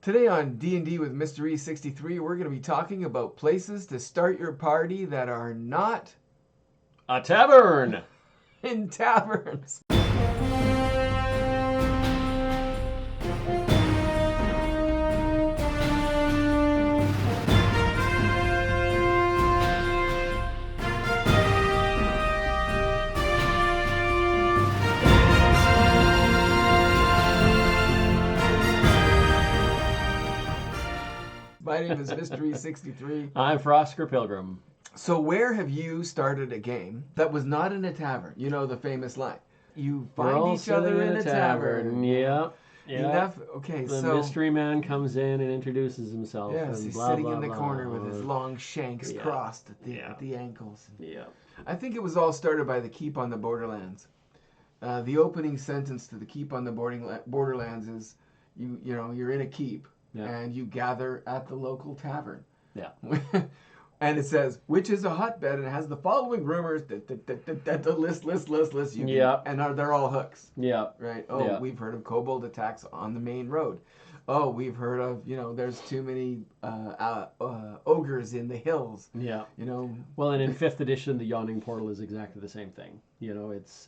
Today on D&D with Mr. E63, we're going to be talking about places to start your party that are not a tavern in taverns. My name is Mr. E63. I'm Frosker Pilgrim. So where have you started a game that was not in a tavern? You know the famous line. You find each other in a tavern. Yeah. Okay, the so mystery man comes in and introduces himself. yes, and he's blah, sitting blah, in the blah. corner with his long shanks crossed at the ankles. Yeah. I think it was all started by the Keep on the Borderlands. The opening sentence to the Keep on the Borderlands is, you're in a keep and you gather at the local tavern. Yeah. And it says, which is a hotbed, and it has the following rumors, the list. And they're all hooks. Yeah. Right? Oh, yeah. We've heard of kobold attacks on the main road. Oh, we've heard of, there's too many ogres in the hills. Yeah. Well, and in 5th edition, the Yawning Portal is exactly the same thing. It's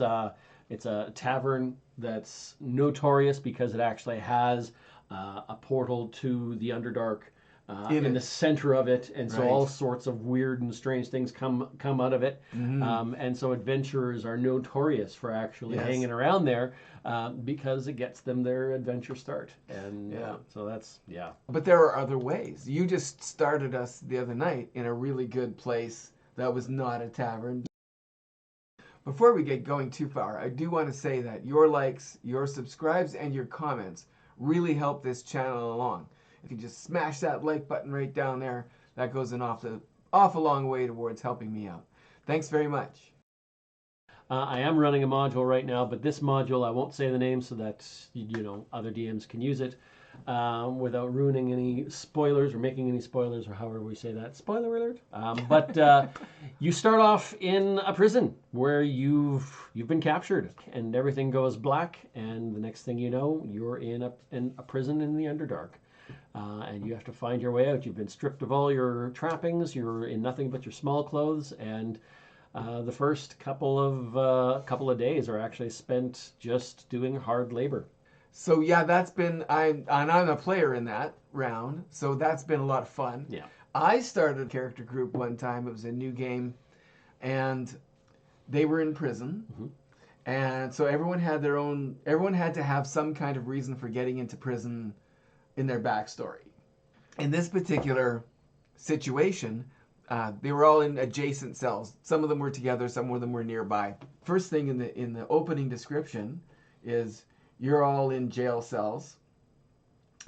a tavern that's notorious because it actually has a portal to the Underdark in the center of it, and so all sorts of weird and strange things come out of it. Mm-hmm. And so adventurers are notorious for actually hanging around there because it gets them their adventure start. And so that's, But there are other ways. You just started us the other night in a really good place that was not a tavern. Before we get going too far, I do want to say that your likes, your subscribes, and your comments really help this channel along. If you just smash that like button right down there, that goes an awful long way towards helping me out. Thanks very much. I am running a module right now, but this module, I won't say the name so that other DMs can use it without ruining any spoilers or making any spoilers or however we say that. Spoiler alert. But you start off in a prison where you've been captured and everything goes black, and the next thing you know, you're in a prison in the Underdark. And you have to find your way out. You've been stripped of all your trappings. You're in nothing but your small clothes, and the first couple of days are actually spent just doing hard labor. So that's been I'm a player in that round, so that's been a lot of fun. Yeah. I started a character group one time. It was a new game, and they were in prison, and so everyone had to have some kind of reason for getting into prison in their backstory. In this particular situation, they were all in adjacent cells. Some of them were together, some of them were nearby. First thing in the opening description is you're all in jail cells,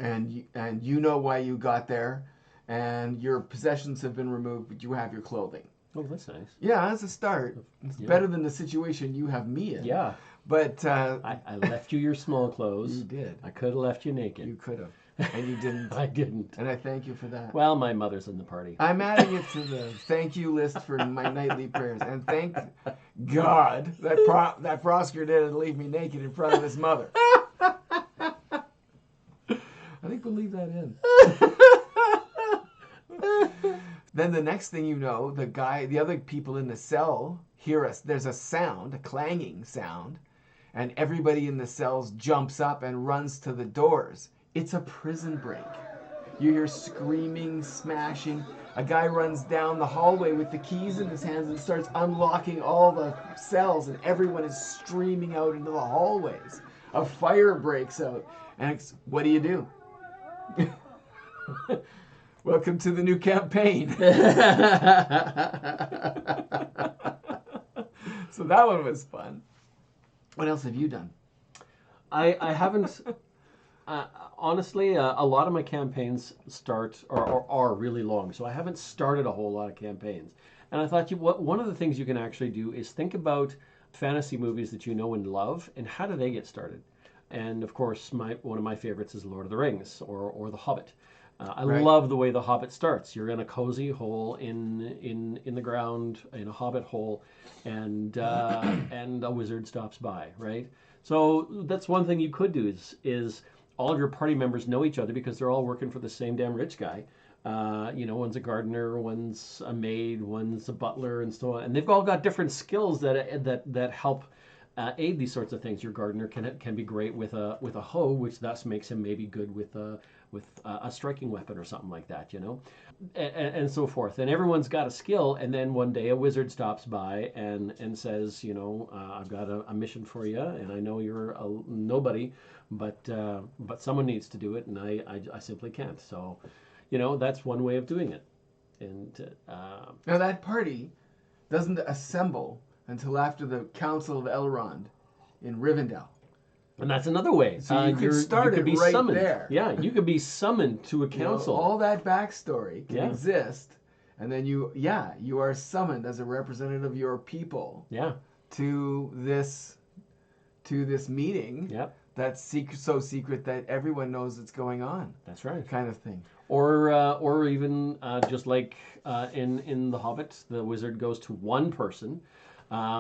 and you know why you got there, and your possessions have been removed, but you have your clothing. Oh, that's nice. Yeah, that's a start. It's better than the situation you have me in. Yeah. But I left you your small clothes. You did. I could have left you naked. You could have. And you didn't. I didn't. And I thank you for that. Well, my mother's in the party. I'm adding it to the thank you list for my nightly prayers. And thank God that Frosker didn't leave me naked in front of his mother. I think we'll leave that in. Then the next thing you know, the other people in the cell hear us. There's a sound, a clanging sound, and everybody in the cells jumps up and runs to the doors. It's a prison break. You hear screaming, smashing. A guy runs down the hallway with the keys in his hands and starts unlocking all the cells, and everyone is streaming out into the hallways. A fire breaks out. And what do you do? Welcome to the new campaign. So that one was fun. What else have you done? I haven't... honestly, a lot of my campaigns are really long, so I haven't started a whole lot of campaigns. And I thought one of the things you can actually do is think about fantasy movies that you know and love, and how do they get started? And of course, one of my favorites is Lord of the Rings or The Hobbit. I love the way The Hobbit starts. You're in a cozy hole in the ground, in a hobbit hole, and a wizard stops by, right? So that's one thing you could do is all of your party members know each other because they're all working for the same damn rich guy. One's a gardener, one's a maid, one's a butler, and so on. And they've all got different skills that help aid these sorts of things. Your gardener can be great with a hoe, which thus makes him maybe good with a striking weapon or something like that, and so forth. And everyone's got a skill. And then one day a wizard stops by and says, I've got a mission for you, and I know you're a nobody, but someone needs to do it, and I simply can't. So, that's one way of doing it. And now that party doesn't assemble until after the Council of Elrond in Rivendell. And that's another way. So you could start it right summoned. there. Yeah, you could be summoned to a council. All that backstory can exist, and then you are summoned as a representative of your people. Yeah. To this meeting. Yep. That's so secret that everyone knows it's going on. That's right. Kind of thing. Or even just like in The Hobbit, the wizard goes to one person.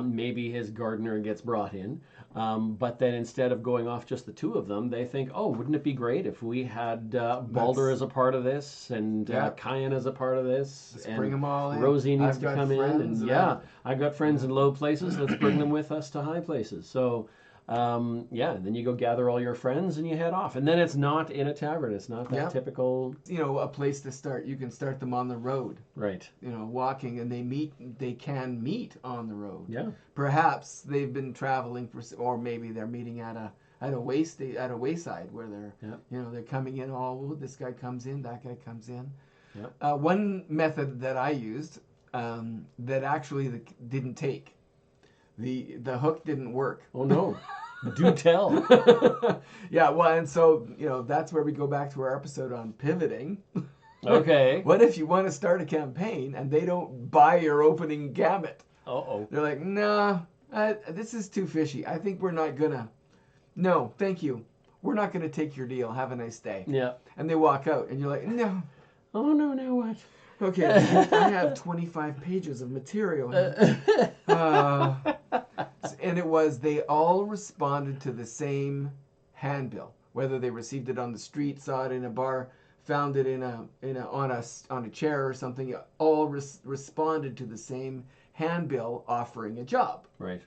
Maybe his gardener gets brought in. But then instead of going off just the two of them, they think, oh, wouldn't it be great if we had Baldur as a part of this and Kyan as a part of this? Let's and bring them all in. Rosie needs to come in. And I've got friends in low places. Let's bring them with us to high places. So, and then you go gather all your friends and you head off. And then it's not in a tavern. It's not that typical. A place to start. You can start them on the road. Right. Walking, and they can meet on the road. Yeah. Perhaps they've been traveling or maybe they're meeting at a wayside where they're coming in. This guy comes in, that guy comes in. Yeah. One method that I used that actually didn't take. The hook didn't work. Oh no. Do tell. Yeah, well, and so, that's where we go back to our episode on pivoting. Okay. What if you want to start a campaign and they don't buy your opening gamut? Uh-oh. They're like, nah, this is too fishy. I think we're not gonna. No, thank you. We're not gonna take your deal. Have a nice day. Yeah. And they walk out, and you're like, no. Oh no, now what? Okay, I have 25 pages of material here. And they all responded to the same handbill, whether they received it on the street, saw it in a bar, found it on a chair or something. All responded to the same handbill offering a job. Right.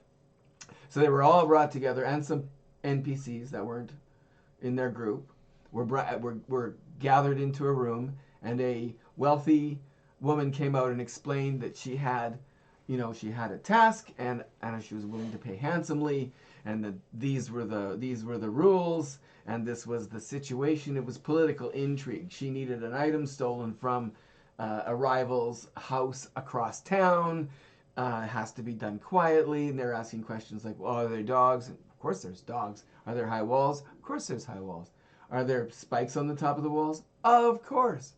So they were all brought together, and some NPCs that weren't in their group were gathered into a room, and a wealthy woman came out and explained that she had a task, and she was willing to pay handsomely, and that these were the rules, and this was the situation. It was political intrigue. She needed an item stolen from a rival's house across town. It has to be done quietly, and they're asking questions like, well, are there dogs? Of course there's dogs. Are there high walls? Of course there's high walls. Are there spikes on the top of the walls? Of course.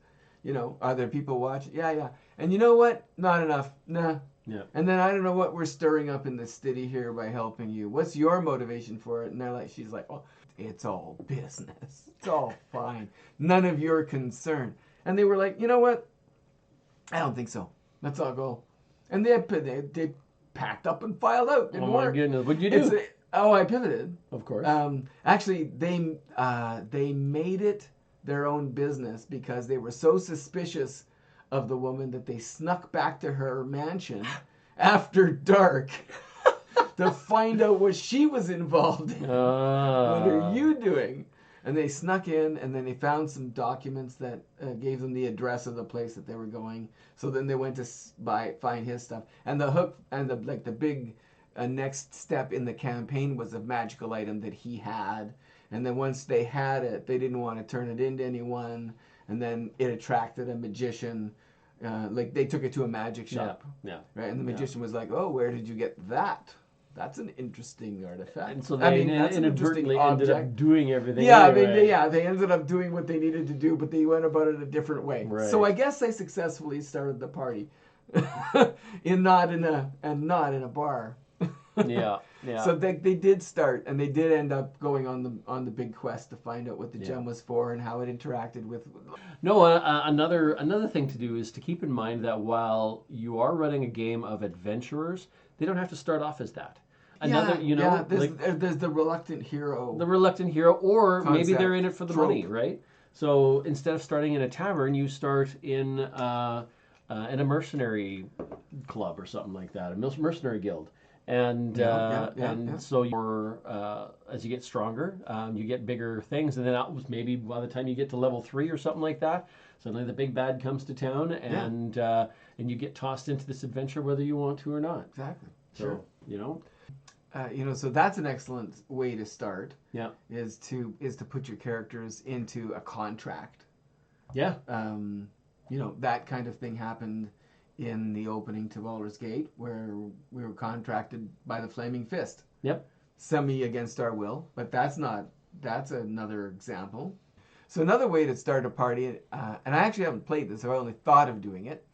Are there people watching? Yeah. And you know what? Not enough. Nah. Yeah. And then I don't know what we're stirring up in the city here by helping you. What's your motivation for it? And she's like, oh, it's all business. It's all fine. None of your concern. And they were like, you know what? I don't think so. Let's all go. And they packed up and filed out. Oh my goodness! What'd you do? I pivoted. Of course. Actually, they made it their own business because they were so suspicious of the woman that they snuck back to her mansion after dark to find out what she was involved in. What are you doing? And they snuck in, and then they found some documents that gave them the address of the place that they were going. So then they went to find his stuff. And the hook and the big next step in the campaign was a magical item that he had. And then once they had it, they didn't want to turn it into anyone. And then it attracted a magician. They took it to a magic shop. Yeah. Right. And the magician was like, "Oh, where did you get that? That's an interesting artifact." And so they inadvertently ended up doing everything. Yeah, anyway. they ended up doing what they needed to do, but they went about it a different way. Right. So I guess they successfully started the party, not in a bar. Yeah. So they did start, and they did end up going on the big quest to find out what the gem was for and how it interacted with. No, another thing to do is to keep in mind that while you are running a game of adventurers, they don't have to start off as that. Another, there's the reluctant hero. the reluctant hero, or maybe they're in it for the trope. money, right? So instead of starting in a tavern, you start in a mercenary club or something like that, a mercenary guild. And so you're as you get stronger, you get bigger things, and then maybe by the time you get to level 3 or something like that, suddenly the big bad comes to town, and you get tossed into this adventure whether you want to or not. Exactly. So, so that's an excellent way to start. Yeah. Is to put your characters into a contract. Yeah. That kind of thing happened in the opening to Baldur's Gate, where we were contracted by the Flaming Fist. Yep. Semi against our will, but that's another example. So another way to start a party, and I actually haven't played this, I've only thought of doing it,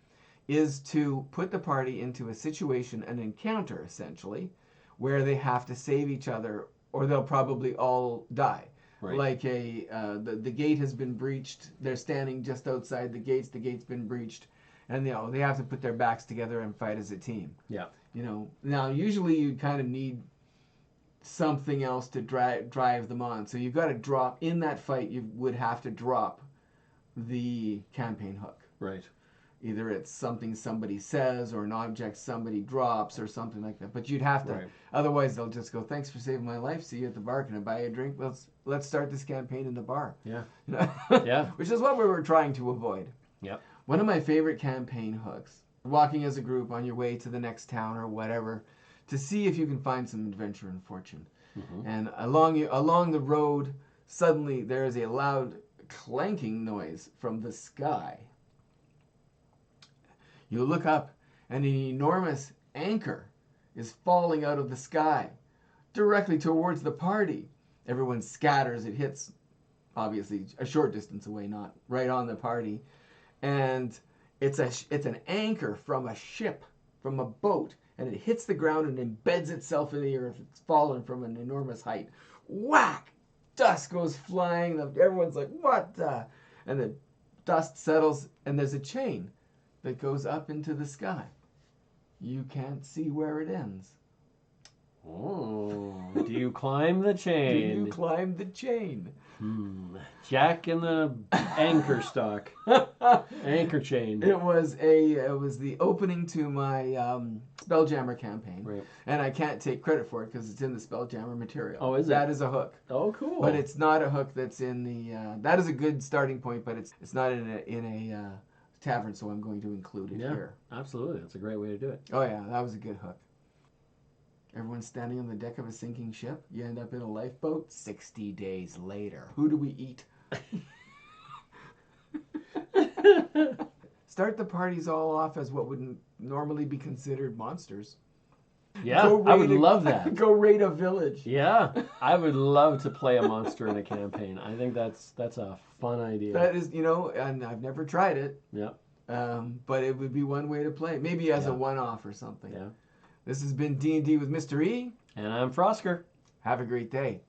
is to put the party into a situation, an encounter essentially, where they have to save each other, or they'll probably all die. Right. Like the gate has been breached. They're standing just outside the gates. The gate's been breached, and they have to put their backs together and fight as a team. Yeah. Now usually you kind of need something else to drive them on. So you've got to drop in that fight. You would have to drop the campaign hook. Right. Either it's something somebody says or an object somebody drops or something like that. But you'd have to, otherwise they'll just go, "Thanks for saving my life. See you at the bar. Can I buy you a drink? Let's start this campaign in the bar." Yeah. Yeah. Which is what we were trying to avoid. Yeah. One of my favorite campaign hooks, walking as a group on your way to the next town or whatever, to see if you can find some adventure and fortune. Mm-hmm. And along the road, suddenly there is a loud clanking noise from the sky. You look up, and an enormous anchor is falling out of the sky, directly towards the party. Everyone scatters. It hits, obviously, a short distance away, not right on the party. And it's an anchor from a ship, from a boat, and it hits the ground and embeds itself in the earth. It's fallen from an enormous height. Whack! Dust goes flying. Everyone's like, "What the?" And the dust settles, and there's a chain that goes up into the sky. You can't see where it ends. Oh, do you climb the chain? Do you climb the chain? Jack in the anchor stock. Anchor chain. It was the opening to my Spelljammer campaign. Right. And I can't take credit for it because it's in the Spelljammer material. Oh, is it? That is a hook. Oh, cool. But it's not a hook that's in the that is a good starting point, but it's not in a tavern, so I'm going to include it here. Absolutely. That's a great way to do it. Oh yeah, that was a good hook. Everyone's standing on the deck of a sinking ship. You end up in a lifeboat 60 days later. Who do we eat? Start the parties all off as what would normally be considered monsters. Yeah, I would love that. Go raid a village. Yeah, I would love to play a monster in a campaign. I think that's a fun idea. That is, and I've never tried it. Yeah. But it would be one way to play. Maybe as a one-off or something. Yeah. This has been D&D with Mr. E. And I'm Frosker. Have a great day.